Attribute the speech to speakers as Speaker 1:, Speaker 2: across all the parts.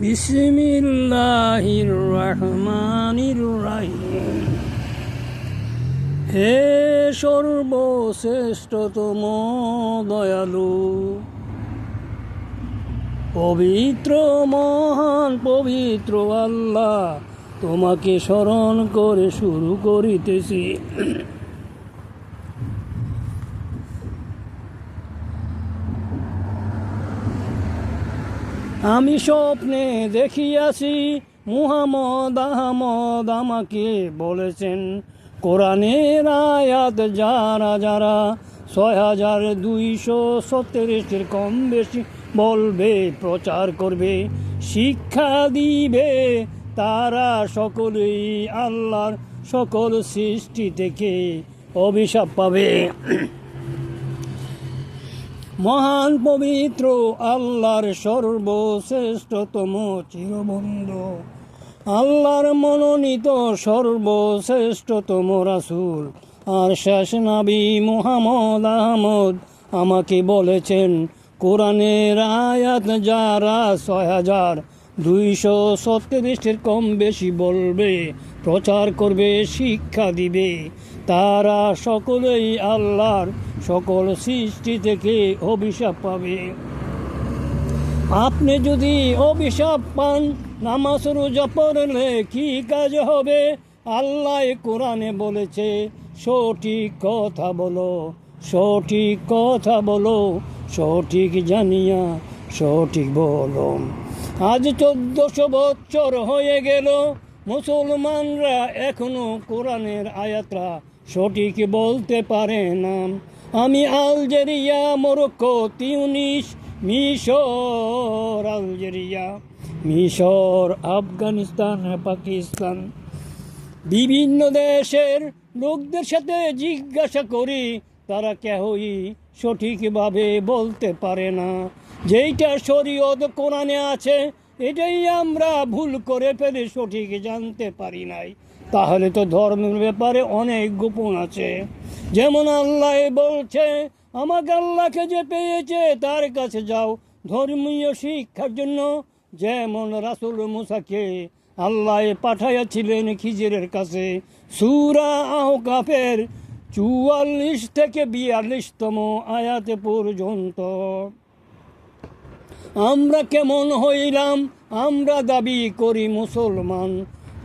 Speaker 1: বিসমিল্লাহির রহমানির রহিম। হে সর্বশ্রেষ্ঠতম দয়ালু, পবিত্র মহান পবিত্র আল্লাহ, তোমাকে স্মরণ করে শুরু করিতেছি। আমি স্বপ্নে দেখিয়াছি মুহাম্মদ আহমদ আমাকে বলেছেন, কোরআনের আয়াত যারা যারা 6237 কম বেশি বলবে, প্রচার করবে, শিক্ষা দিবে, তারা সকলেই আল্লাহর সকল সৃষ্টি থেকে অভিশাপ পাবে। মহান পবিত্র আল্লাহর সর্বশ্রেষ্ঠতম চিরবন্ধু, আল্লাহর মনোনীত সর্বশ্রেষ্ঠতম রাসূল আর শেষ নবী মুহাম্মদ আহমদ আমাকে বলেছেন, কোরআনের আয়াত যারা 6237 কম বেশি বলবে, প্রচার করবে, শিক্ষা দিবে, তারা সকলেই আল্লাহর সকল সৃষ্টি থেকে অভিশাপ পাবে। আপনি যদি অভিশাপ পান, নামাজ রোজা পড়লে কি কাজ হবে? আল্লাহ কোরআনে বলেছে, সঠিক কথা বলো, সঠিক কথা বলো, সঠিক জানিয়া সঠিক বলো। আজ 1400 বছর হয়ে গেল, মুসলমানরা এখনো কোরআনের আয়াতরা সঠিক বলতে পারে না। আমি আলজেরিয়া, মরক্কো, তিউনিস, মিশর, আলজেরিয়া, মিশর, আফগানিস্তান, পাকিস্তান, বিভিন্ন দেশের লোকদের সাথে জিজ্ঞাসা করি, তারা কেহই সঠিকভাবে বলতে পারে না। যেইটা শরীয়ত কোরআনে আছে, এটাই আমরা ভুল করে ফেলে সঠিক জানতে পারি নাই। তাহলে তো ধর্মের ব্যাপারে অনেক গোপন আছে। যেমন আল্লাহ বলছে, আমাকে আল্লাহকে যে পেয়েছে তার কাছে যাও ধর্মীয় শিক্ষার জন্য। যেমন রাসূল মুসাকে আল্লাহ পাঠাইয়াছিলেন খিজিরের কাছে। সূরা আহকাফের 44 থেকে 42তম আয়াতে পর্যন্ত। আমরা কেমন হইলাম? আমরা দাবি করি মুসলমান।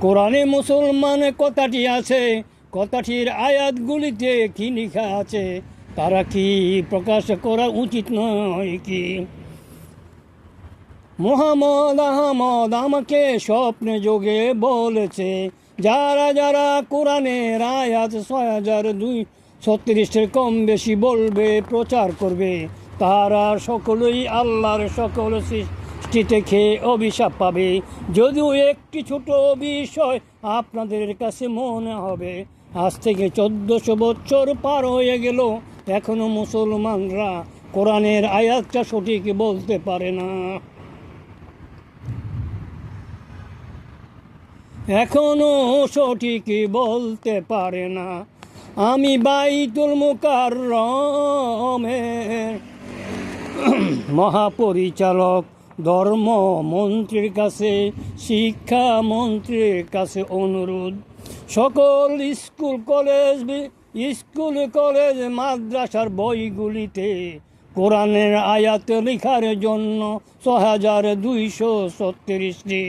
Speaker 1: কোরআনে মুসলমান কথাটি আছে, কথাটির আয়াতগুলিতে কি লেখা আছে তারা কি প্রকাশ করা উচিত নয় কি? মুহাম্মদ আহমদ আমাকে স্বপ্নে যোগে বলেছে, যারা যারা কোরআনের আয়াত 6236 কম বেশি বলবে, প্রচার করবে, তারা সকলেই আল্লাহর সকল সৃষ্টি থেকে অভিশাপ পাবে। যদিও একটি ছোট বিষয় আপনাদের কাছে মনে হবে, আজ থেকে 1400 বছর পার হয়ে গেল, এখনো মুসলমানরা কোরআনের আয়াতটা সঠিক বলতে পারে না। এখনো সঠিক বলতে পারে না। আমি বাইতুল মুকাররমের মহাপরিচালক, ধর্মমন্ত্রীর কাছে, শিক্ষা মন্ত্রীর কাছে অনুরোধ, সকল স্কুল কলেজ মাদ্রাসার বইগুলিতে কোরআনের আয়াত লেখার জন্য 6236টি।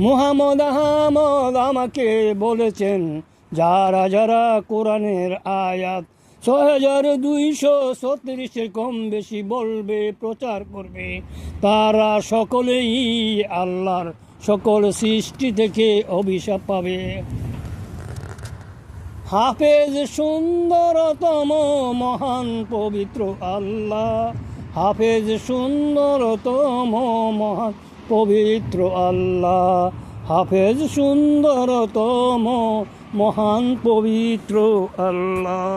Speaker 1: মুহাম্মদ আহমদ আমাকে বলেছেন, যারা যারা কোরআনের আয়াত 6236 কম বেশি বলবে, প্রচার করবে, তারা সকলেই আল্লাহর সকল সৃষ্টি থেকে অভিশাপ পাবে। হাফেজ সুন্দরতম মহান পবিত্র আল্লাহ, হাফেজ সুন্দরতম মহান পবিত্র আল্লাহ, হাফেজ সুন্দরতম মহান পবিত্র আল্লাহ।